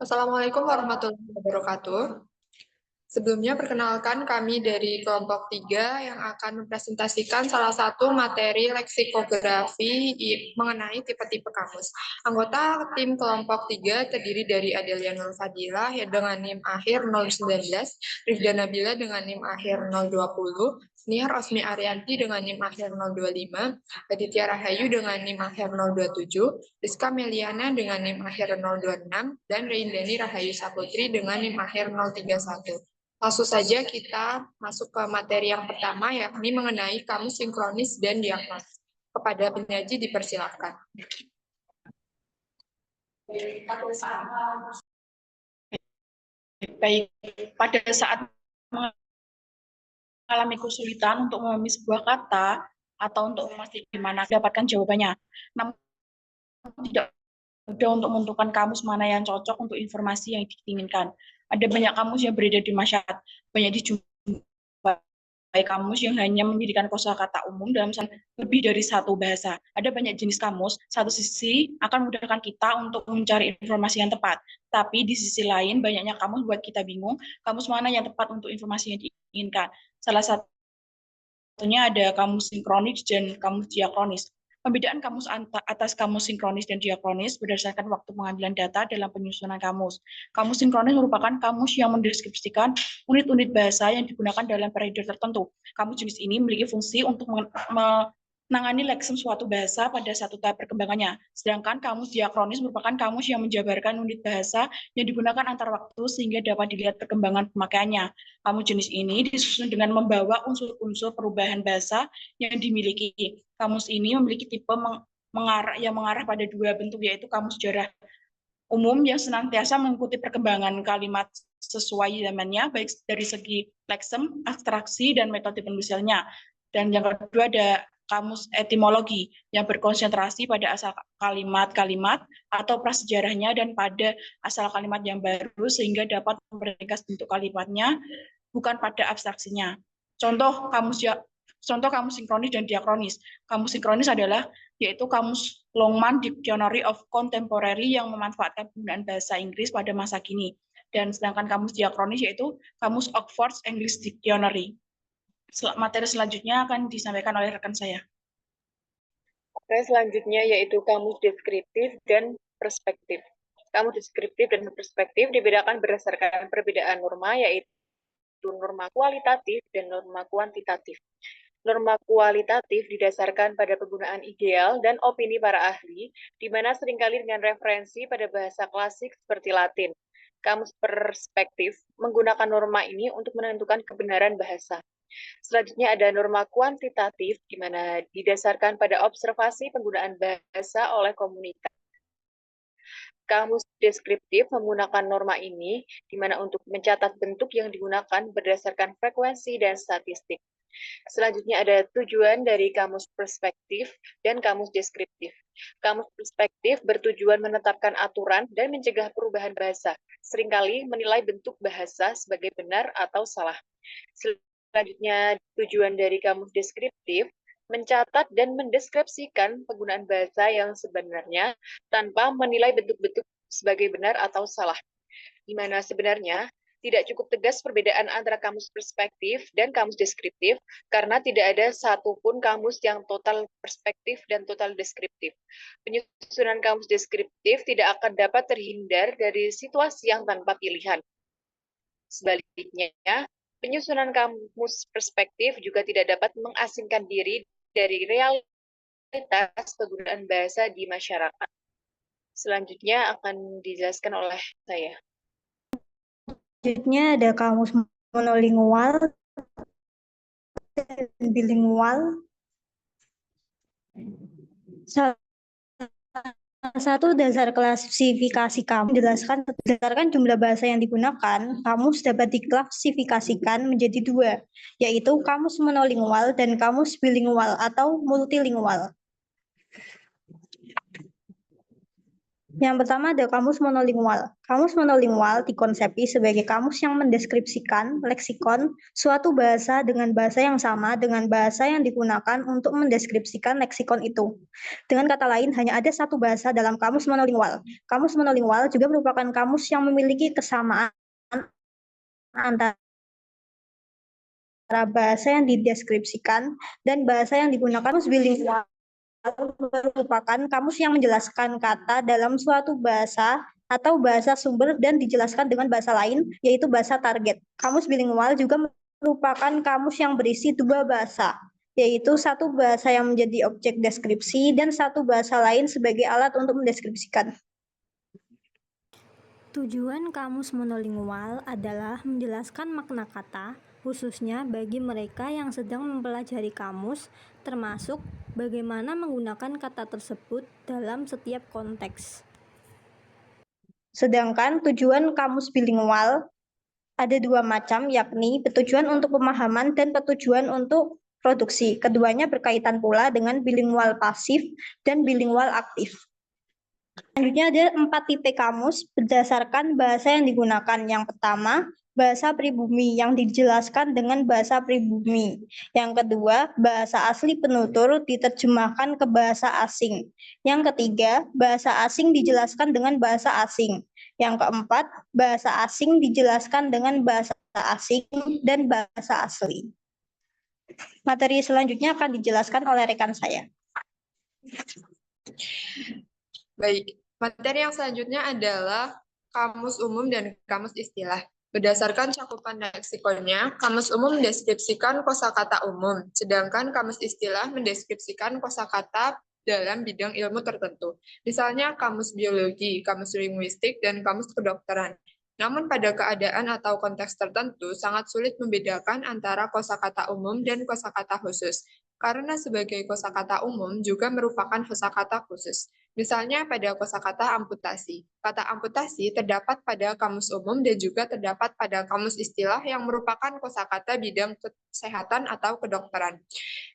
Assalamualaikum warahmatullahi wabarakatuh. Sebelumnya, perkenalkan kami dari kelompok 3 yang akan mempresentasikan salah satu materi leksikografi mengenai tipe-tipe kamus. Anggota tim kelompok 3 terdiri dari Adelia Nur Fadilah ya, dengan NIM akhir 019, Rifda Nabila dengan NIM akhir 020, Nihar Osmi Arianti dengan NIM akhir 025, Aditya Rahayu dengan NIM akhir 027, Rizka Meliana dengan NIM akhir 026, dan Reindani Rahayu Saputri dengan NIM akhir 031. Langsung saja kita masuk ke materi yang pertama, yakni mengenai kamus sinkronis dan diagnosis. Kepada penyaji dipersilakan. Baik, pada saat mengalami kesulitan untuk memahami sebuah kata atau untuk memastikan di mana dapatkan jawabannya, namun tidak mudah untuk menentukan kamus mana yang cocok untuk informasi yang diinginkan. Ada banyak kamus yang beredar di masyarakat, banyak dijumpai kamus yang hanya menyediakan kosakata umum dalam lebih dari satu bahasa. Ada banyak jenis kamus, satu sisi akan memudahkan kita untuk mencari informasi yang tepat, tapi di sisi lain banyaknya kamus buat kita bingung, kamus mana yang tepat untuk informasi yang diinginkan. Salah satunya ada kamus sinkronis dan kamus diakronis. Pembedaan kamus atas kamus sinkronis dan diakronis berdasarkan waktu pengambilan data dalam penyusunan kamus. Kamus sinkronis merupakan kamus yang mendeskripsikan unit-unit bahasa yang digunakan dalam periode tertentu. Kamus jenis ini memiliki fungsi untuk menangani leksem suatu bahasa pada satu tahap perkembangannya. Sedangkan kamus diakronis merupakan kamus yang menjabarkan unit bahasa yang digunakan antar waktu sehingga dapat dilihat perkembangan pemakaiannya. Kamus jenis ini disusun dengan membawa unsur-unsur perubahan bahasa yang dimiliki. Kamus ini memiliki tipe yang mengarah pada dua bentuk, yaitu kamus sejarah umum yang senantiasa mengikuti perkembangan kalimat sesuai zamannya, baik dari segi leksem, abstraksi, dan metode penulisannya. Dan yang kedua ada kamus etimologi yang berkonsentrasi pada asal kalimat-kalimat atau prasejarahnya dan pada asal kalimat yang baru sehingga dapat meringkas bentuk kalimatnya bukan pada abstraksinya. Contoh kamus sinkronis dan diakronis. Kamus sinkronis adalah yaitu kamus Longman Dictionary of Contemporary yang memanfaatkan penggunaan bahasa Inggris pada masa kini. Dan sedangkan kamus diakronis yaitu kamus Oxford English Dictionary. Materi selanjutnya akan disampaikan oleh rekan saya. Oke, selanjutnya yaitu kamus deskriptif dan perspektif. Kamus deskriptif dan perspektif dibedakan berdasarkan perbedaan norma, yaitu norma kualitatif dan norma kuantitatif. Norma kualitatif didasarkan pada penggunaan ideal dan opini para ahli, di mana seringkali dengan referensi pada bahasa klasik seperti Latin. Kamus perspektif menggunakan norma ini untuk menentukan kebenaran bahasa. Selanjutnya ada norma kuantitatif, di mana didasarkan pada observasi penggunaan bahasa oleh komunitas. Kamus deskriptif menggunakan norma ini, di mana untuk mencatat bentuk yang digunakan berdasarkan frekuensi dan statistik. Selanjutnya ada tujuan dari kamus perspektif dan kamus deskriptif. Kamus perspektif bertujuan menetapkan aturan dan mencegah perubahan bahasa, seringkali menilai bentuk bahasa sebagai benar atau salah. Selanjutnya, tujuan dari kamus deskriptif mencatat dan mendeskripsikan penggunaan bahasa yang sebenarnya tanpa menilai bentuk-bentuk sebagai benar atau salah. Di mana sebenarnya tidak cukup tegas perbedaan antara kamus perspektif dan kamus deskriptif karena tidak ada satupun kamus yang total perspektif dan total deskriptif. Penyusunan kamus deskriptif tidak akan dapat terhindar dari situasi yang tanpa pilihan. Sebaliknya, penyusunan kamus perspektif juga tidak dapat mengasingkan diri dari realitas penggunaan bahasa di masyarakat. Selanjutnya akan dijelaskan oleh saya. Selanjutnya ada kamus monolingual dan bilingual. Salah satu dasar klasifikasi kamus menjelaskan berdasarkan jumlah bahasa yang digunakan, kamus dapat diklasifikasikan menjadi dua, yaitu kamus monolingual dan kamus bilingual atau multilingual. Yang pertama ada kamus monolingual. Kamus monolingual dikonsepsi sebagai kamus yang mendeskripsikan leksikon suatu bahasa dengan bahasa yang sama dengan bahasa yang digunakan untuk mendeskripsikan leksikon itu. Dengan kata lain, hanya ada satu bahasa dalam kamus monolingual. Kamus monolingual juga merupakan kamus yang memiliki kesamaan antara bahasa yang dideskripsikan dan bahasa yang digunakan. Kamus bilingual merupakan kamus yang menjelaskan kata dalam suatu bahasa atau bahasa sumber dan dijelaskan dengan bahasa lain, yaitu bahasa target. Kamus bilingual juga merupakan kamus yang berisi dua bahasa, yaitu satu bahasa yang menjadi objek deskripsi dan satu bahasa lain sebagai alat untuk mendeskripsikan. Tujuan kamus monolingual adalah menjelaskan makna kata, khususnya bagi mereka yang sedang mempelajari kamus, termasuk bagaimana menggunakan kata tersebut dalam setiap konteks. Sedangkan tujuan kamus bilingual ada dua macam, yakni petujuan untuk pemahaman dan petujuan untuk produksi. Keduanya berkaitan pula dengan bilingual pasif dan bilingual aktif. Selanjutnya ada 4 tipe kamus berdasarkan bahasa yang digunakan. Yang pertama, bahasa pribumi yang dijelaskan dengan bahasa pribumi. Yang kedua, bahasa asli penutur diterjemahkan ke bahasa asing. Yang ketiga, bahasa asing dijelaskan dengan bahasa asing. Yang keempat, bahasa asing dijelaskan dengan bahasa asing dan bahasa asli. Materi selanjutnya akan dijelaskan oleh rekan saya. Baik, materi yang selanjutnya adalah kamus umum dan kamus istilah. Berdasarkan cakupan leksikonnya, kamus umum mendeskripsikan kosakata umum, sedangkan kamus istilah mendeskripsikan kosakata dalam bidang ilmu tertentu. Misalnya kamus biologi, kamus linguistik, dan kamus kedokteran. Namun pada keadaan atau konteks tertentu sangat sulit membedakan antara kosakata umum dan kosakata khusus, karena sebagai kosakata umum juga merupakan kosakata khusus. Misalnya pada kosakata amputasi. Kata amputasi terdapat pada kamus umum dan juga terdapat pada kamus istilah yang merupakan kosakata bidang kesehatan atau kedokteran.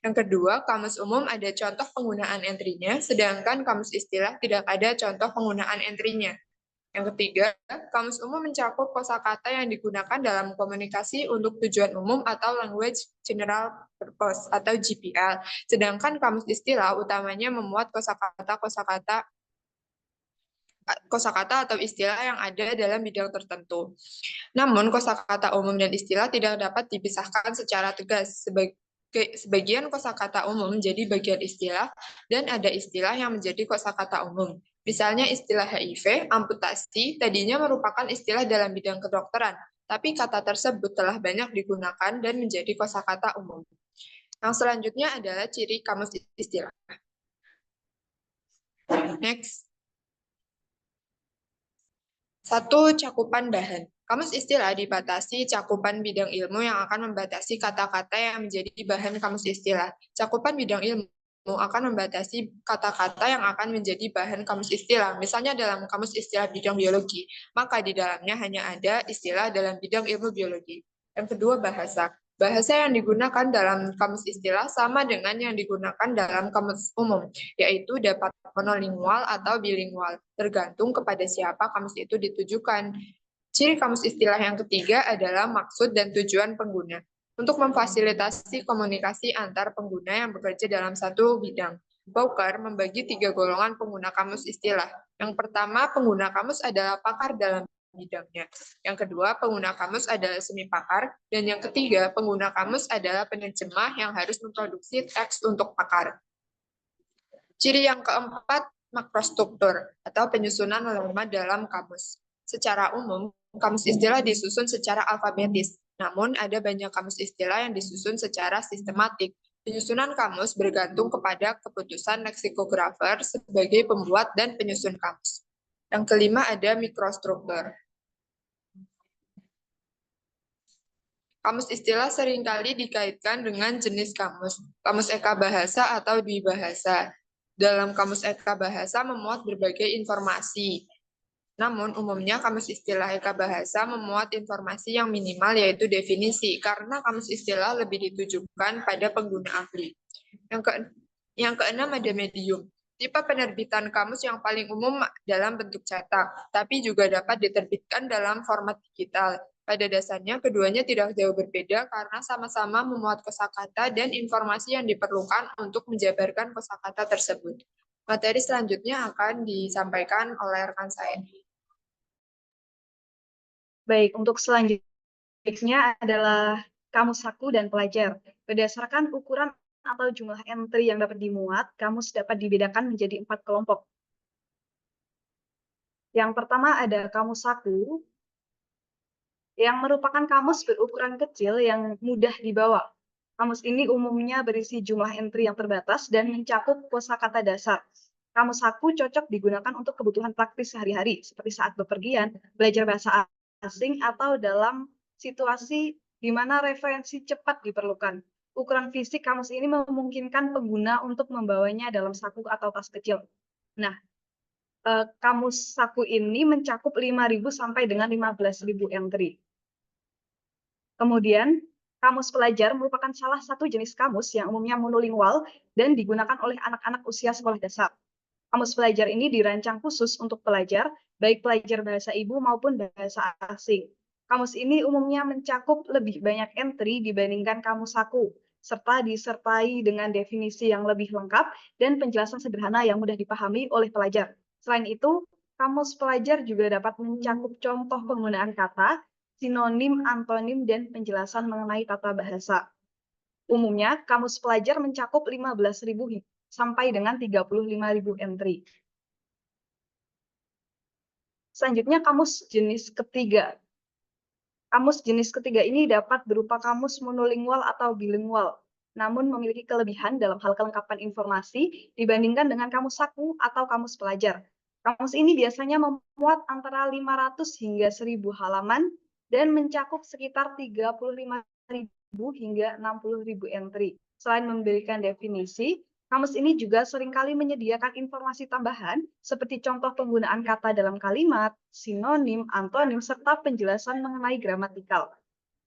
Yang kedua, kamus umum ada contoh penggunaan entry-nya, sedangkan kamus istilah tidak ada contoh penggunaan entry-nya. Yang ketiga, kamus umum mencakup kosakata yang digunakan dalam komunikasi untuk tujuan umum atau language general purpose atau GPL. Sedangkan kamus istilah utamanya memuat kosakata atau istilah yang ada dalam bidang tertentu. Namun, kosakata umum dan istilah tidak dapat dipisahkan secara tegas. Sebagian kosakata umum menjadi bagian istilah dan ada istilah yang menjadi kosakata umum. Misalnya istilah HIV, amputasi, tadinya merupakan istilah dalam bidang kedokteran, tapi kata tersebut telah banyak digunakan dan menjadi kosakata umum. Yang selanjutnya adalah ciri kamus istilah. Next. 1. Cakupan bahan. Kamus istilah dibatasi cakupan bidang ilmu yang akan membatasi kata-kata yang menjadi bahan kamus istilah. Cakupan bidang ilmu akan membatasi kata-kata yang akan menjadi bahan kamus istilah. Misalnya dalam kamus istilah bidang biologi, maka di dalamnya hanya ada istilah dalam bidang ilmu biologi. Yang kedua, bahasa. Bahasa yang digunakan dalam kamus istilah sama dengan yang digunakan dalam kamus umum, yaitu dapat monolingual atau bilingual, tergantung kepada siapa kamus itu ditujukan. Ciri kamus istilah yang ketiga adalah maksud dan tujuan pengguna. Untuk memfasilitasi komunikasi antar pengguna yang bekerja dalam satu bidang, Bowker membagi 3 golongan pengguna kamus istilah. Yang pertama, pengguna kamus adalah pakar dalam bidangnya. Yang kedua, pengguna kamus adalah semi pakar. Dan yang ketiga, pengguna kamus adalah penerjemah yang harus memproduksi teks untuk pakar. Ciri yang keempat, makrostruktur atau penyusunan norma dalam kamus. Secara umum, kamus istilah disusun secara alfabetis. Namun, ada banyak kamus istilah yang disusun secara sistematik. Penyusunan kamus bergantung kepada keputusan leksikografer sebagai pembuat dan penyusun kamus. Yang kelima ada mikrostruktur. Kamus istilah seringkali dikaitkan dengan jenis kamus, kamus eka bahasa atau dwibahasa. Dalam kamus eka bahasa memuat berbagai informasi. Namun, umumnya kamus istilah eka bahasa memuat informasi yang minimal yaitu definisi, karena kamus istilah lebih ditujukan pada pengguna ahli. Yang keenam ada medium. Tipe penerbitan kamus yang paling umum dalam bentuk cetak, tapi juga dapat diterbitkan dalam format digital. Pada dasarnya, keduanya tidak jauh berbeda karena sama-sama memuat kosakata dan informasi yang diperlukan untuk menjabarkan kosakata tersebut. Materi selanjutnya akan disampaikan oleh rekan saya. Baik, untuk selanjutnya adalah kamus saku dan pelajar. Berdasarkan ukuran atau jumlah entry yang dapat dimuat, kamus dapat dibedakan menjadi 4 kelompok. Yang pertama ada kamus saku, yang merupakan kamus berukuran kecil yang mudah dibawa. Kamus ini umumnya berisi jumlah entry yang terbatas dan mencakup kosakata dasar. Kamus saku cocok digunakan untuk kebutuhan praktis sehari-hari, seperti saat bepergian, belajar bahasa asing, atau dalam situasi di mana referensi cepat diperlukan. Ukuran fisik kamus ini memungkinkan pengguna untuk membawanya dalam saku atau tas kecil. Nah, kamus saku ini mencakup 5.000 sampai dengan 15.000 entry. Kemudian, kamus pelajar merupakan salah satu jenis kamus yang umumnya monolingual dan digunakan oleh anak-anak usia sekolah dasar. Kamus pelajar ini dirancang khusus untuk pelajar, baik pelajar bahasa ibu maupun bahasa asing. Kamus ini umumnya mencakup lebih banyak entry dibandingkan kamus saku, serta disertai dengan definisi yang lebih lengkap dan penjelasan sederhana yang mudah dipahami oleh pelajar. Selain itu, kamus pelajar juga dapat mencakup contoh penggunaan kata, sinonim, antonim, dan penjelasan mengenai tata bahasa. Umumnya, kamus pelajar mencakup 15.000 sampai dengan 35.000 entry. Selanjutnya, kamus jenis ketiga. Kamus jenis ketiga ini dapat berupa kamus monolingual atau bilingual, namun memiliki kelebihan dalam hal kelengkapan informasi dibandingkan dengan kamus saku atau kamus pelajar. Kamus ini biasanya memuat antara 500 hingga 1.000 halaman dan mencakup sekitar 35.000 hingga 60.000 entry. Selain memberikan definisi, kamus ini juga seringkali menyediakan informasi tambahan seperti contoh penggunaan kata dalam kalimat, sinonim, antonim, serta penjelasan mengenai gramatikal.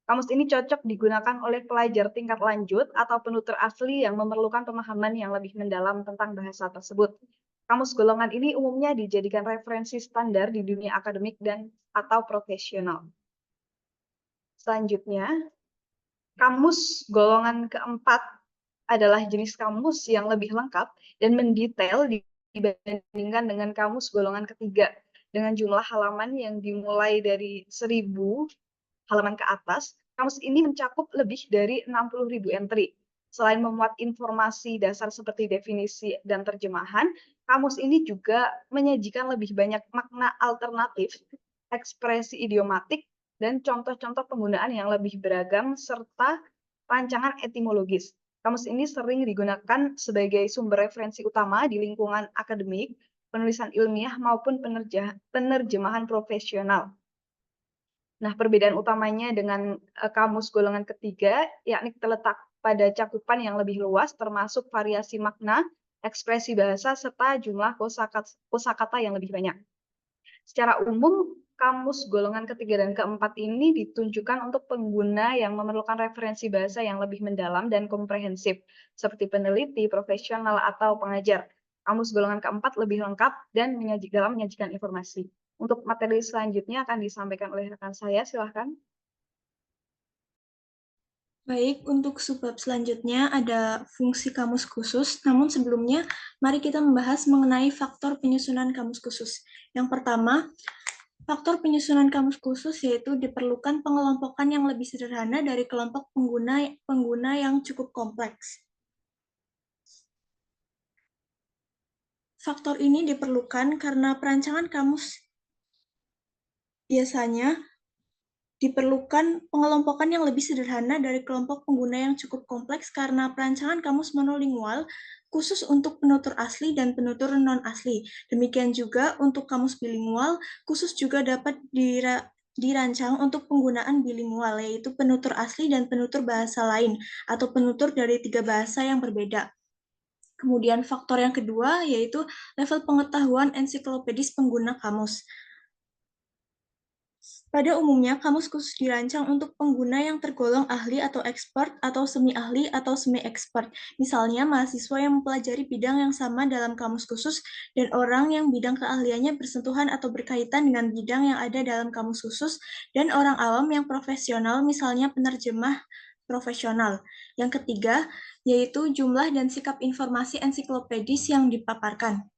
Kamus ini cocok digunakan oleh pelajar tingkat lanjut atau penutur asli yang memerlukan pemahaman yang lebih mendalam tentang bahasa tersebut. Kamus golongan ini umumnya dijadikan referensi standar di dunia akademik dan atau profesional. Selanjutnya, kamus golongan keempat adalah jenis kamus yang lebih lengkap dan mendetail dibandingkan dengan kamus golongan ketiga, dengan jumlah halaman yang dimulai dari 1.000 halaman ke atas. Kamus ini mencakup lebih dari 60.000 entry. Selain memuat informasi dasar seperti definisi dan terjemahan, kamus ini juga menyajikan lebih banyak makna alternatif, ekspresi idiomatik, dan contoh-contoh penggunaan yang lebih beragam, serta rancangan etimologis. Kamus ini sering digunakan sebagai sumber referensi utama di lingkungan akademik, penulisan ilmiah, maupun penerjemahan profesional. Nah, perbedaan utamanya dengan kamus golongan ketiga, yakni terletak pada cakupan yang lebih luas, termasuk variasi makna, ekspresi bahasa, serta jumlah kosakata yang lebih banyak. Secara umum, kamus golongan ketiga dan keempat ini ditunjukkan untuk pengguna yang memerlukan referensi bahasa yang lebih mendalam dan komprehensif, seperti peneliti, profesional, atau pengajar. Kamus golongan keempat lebih lengkap dan dalam menyajikan informasi. Untuk materi selanjutnya akan disampaikan oleh rekan saya, silahkan. Baik, untuk subbab selanjutnya ada fungsi kamus khusus, namun sebelumnya mari kita membahas mengenai faktor penyusunan kamus khusus. Yang pertama, faktor penyusunan kamus khusus yaitu diperlukan pengelompokan yang lebih sederhana dari kelompok pengguna yang cukup kompleks. Faktor ini diperlukan karena perancangan kamus biasanya diperlukan pengelompokan yang lebih sederhana dari kelompok pengguna yang cukup kompleks karena perancangan kamus monolingual khusus untuk penutur asli dan penutur non-asli. Demikian juga untuk kamus bilingual khusus juga dapat dirancang untuk penggunaan bilingual, yaitu penutur asli dan penutur bahasa lain atau penutur dari 3 bahasa yang berbeda. Kemudian faktor yang kedua yaitu level pengetahuan ensiklopedis pengguna kamus. Pada umumnya, kamus khusus dirancang untuk pengguna yang tergolong ahli atau expert atau semi-ahli atau semi-expert. Misalnya, mahasiswa yang mempelajari bidang yang sama dalam kamus khusus dan orang yang bidang keahliannya bersentuhan atau berkaitan dengan bidang yang ada dalam kamus khusus dan orang awam yang profesional, misalnya penerjemah profesional. Yang ketiga, yaitu jumlah dan sikap informasi ensiklopedis yang dipaparkan.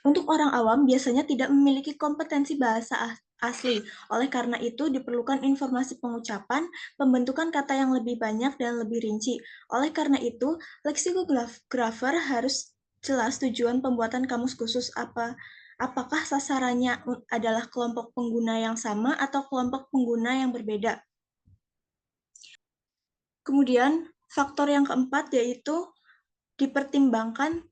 Untuk orang awam biasanya tidak memiliki kompetensi bahasa asli. Oleh karena itu, diperlukan informasi pengucapan, pembentukan kata yang lebih banyak dan lebih rinci. Oleh karena itu, leksikografer harus jelas tujuan pembuatan kamus khusus apakah sasarannya adalah kelompok pengguna yang sama atau kelompok pengguna yang berbeda. Kemudian, faktor yang keempat yaitu dipertimbangkan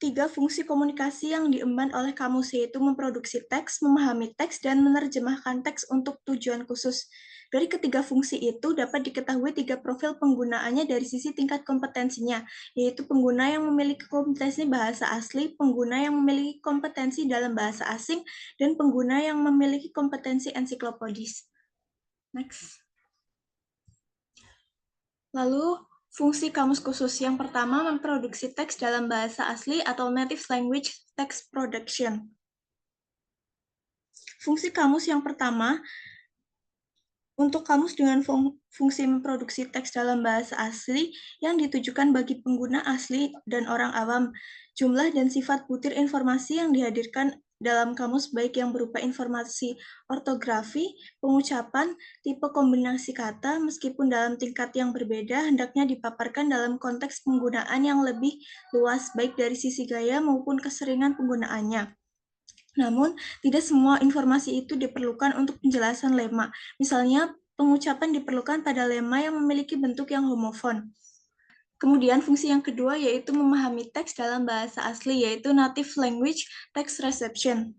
3 fungsi komunikasi yang diemban oleh kamus, yaitu memproduksi teks, memahami teks, dan menerjemahkan teks untuk tujuan khusus. Dari ketiga fungsi itu dapat diketahui 3 profil penggunaannya dari sisi tingkat kompetensinya, yaitu pengguna yang memiliki kompetensi bahasa asli, pengguna yang memiliki kompetensi dalam bahasa asing, dan pengguna yang memiliki kompetensi ensiklopedis. Next. Lalu, fungsi kamus khusus yang pertama memproduksi teks dalam bahasa asli atau native language text production. Fungsi kamus yang pertama untuk kamus dengan fungsi memproduksi teks dalam bahasa asli yang ditujukan bagi pengguna asli dan orang awam. Jumlah dan sifat butir informasi yang dihadirkan dalam kamus baik yang berupa informasi ortografi, pengucapan, tipe kombinasi kata, meskipun dalam tingkat yang berbeda, hendaknya dipaparkan dalam konteks penggunaan yang lebih luas, baik dari sisi gaya maupun keseringan penggunaannya. Namun, tidak semua informasi itu diperlukan untuk penjelasan lema. Misalnya, pengucapan diperlukan pada lema yang memiliki bentuk yang homofon. Kemudian fungsi yang kedua yaitu memahami teks dalam bahasa asli, yaitu native language text reception.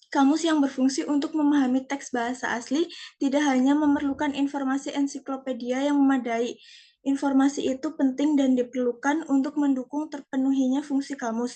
Kamus yang berfungsi untuk memahami teks bahasa asli tidak hanya memerlukan informasi ensiklopedia yang memadai. Informasi itu penting dan diperlukan untuk mendukung terpenuhinya fungsi kamus.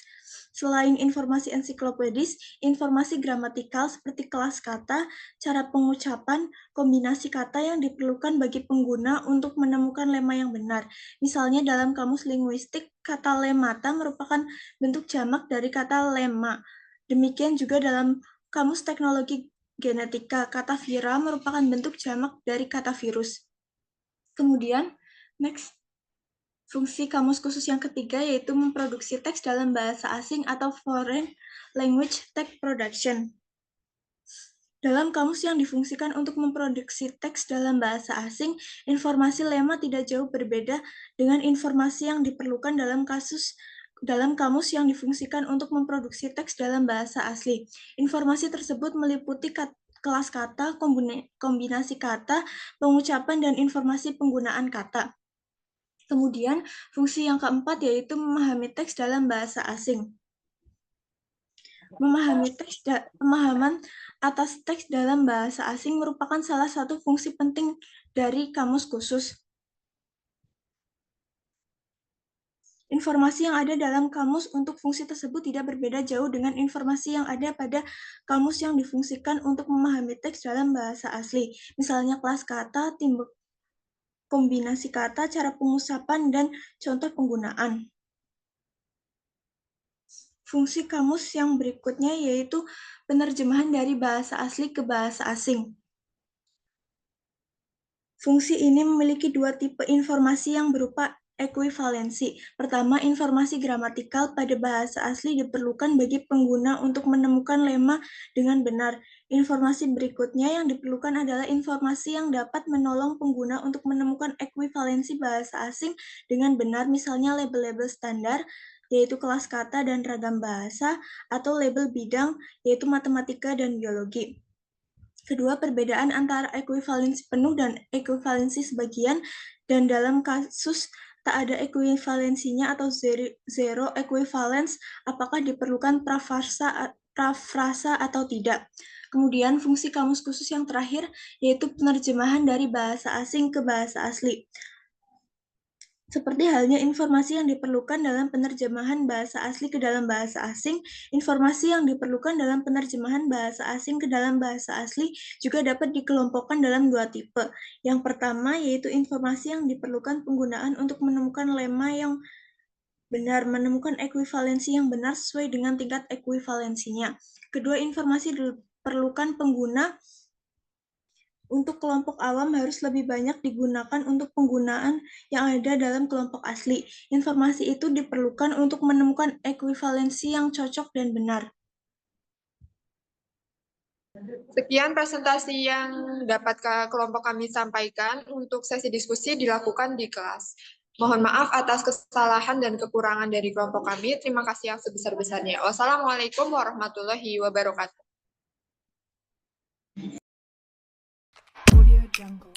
Selain informasi ensiklopedis, informasi gramatikal seperti kelas kata, cara pengucapan, kombinasi kata yang diperlukan bagi pengguna untuk menemukan lema yang benar. Misalnya dalam kamus linguistik, kata lemata merupakan bentuk jamak dari kata lema. Demikian juga dalam kamus teknologi genetika, kata vira merupakan bentuk jamak dari kata virus. Kemudian, next. Fungsi kamus khusus yang ketiga yaitu memproduksi teks dalam bahasa asing atau foreign language text production. Dalam kamus yang difungsikan untuk memproduksi teks dalam bahasa asing, informasi lema tidak jauh berbeda dengan informasi yang diperlukan dalam kamus yang difungsikan untuk memproduksi teks dalam bahasa asli. Informasi tersebut meliputi kelas kata, kombinasi kata, pengucapan, dan informasi penggunaan kata. Kemudian, fungsi yang keempat yaitu memahami teks dalam bahasa asing. Pemahaman atas teks dalam bahasa asing merupakan salah satu fungsi penting dari kamus khusus. Informasi yang ada dalam kamus untuk fungsi tersebut tidak berbeda jauh dengan informasi yang ada pada kamus yang difungsikan untuk memahami teks dalam bahasa asli. Misalnya kelas kata, timbuk kombinasi kata, cara pengucapan, dan contoh penggunaan. Fungsi kamus yang berikutnya yaitu penerjemahan dari bahasa asli ke bahasa asing. Fungsi ini memiliki 2 tipe informasi yang berupa ekuivalensi. Pertama, informasi gramatikal pada bahasa asli diperlukan bagi pengguna untuk menemukan lema dengan benar. Informasi berikutnya yang diperlukan adalah informasi yang dapat menolong pengguna untuk menemukan ekuivalensi bahasa asing dengan benar, misalnya label-label standar, yaitu kelas kata dan ragam bahasa, atau label bidang, yaitu matematika dan biologi. Kedua, perbedaan antara ekuivalensi penuh dan ekuivalensi sebagian, dan dalam kasus tak ada ekuivalensinya atau zero equivalence, apakah diperlukan prafrasa atau tidak. Kemudian, fungsi kamus khusus yang terakhir, yaitu penerjemahan dari bahasa asing ke bahasa asli. seperti halnya informasi yang diperlukan dalam penerjemahan bahasa asli ke dalam bahasa asing. Informasi yang diperlukan dalam penerjemahan bahasa asing ke dalam bahasa asli juga dapat dikelompokkan dalam dua tipe. Yang pertama yaitu informasi yang diperlukan penggunaan untuk menemukan lema yang benar, menemukan ekuivalensi yang benar sesuai dengan tingkat ekuivalensinya. Kedua, informasi diperlukan pengguna untuk kelompok awam harus lebih banyak digunakan untuk penggunaan yang ada dalam kelompok asli. Informasi itu diperlukan untuk menemukan ekuivalensi yang cocok dan benar. Sekian presentasi yang dapat kelompok kami sampaikan. Untuk sesi diskusi dilakukan di kelas. Mohon maaf atas kesalahan dan kekurangan dari kelompok kami. Terima kasih yang sebesar-besarnya. Wassalamualaikum warahmatullahi wabarakatuh. Audio Jungle.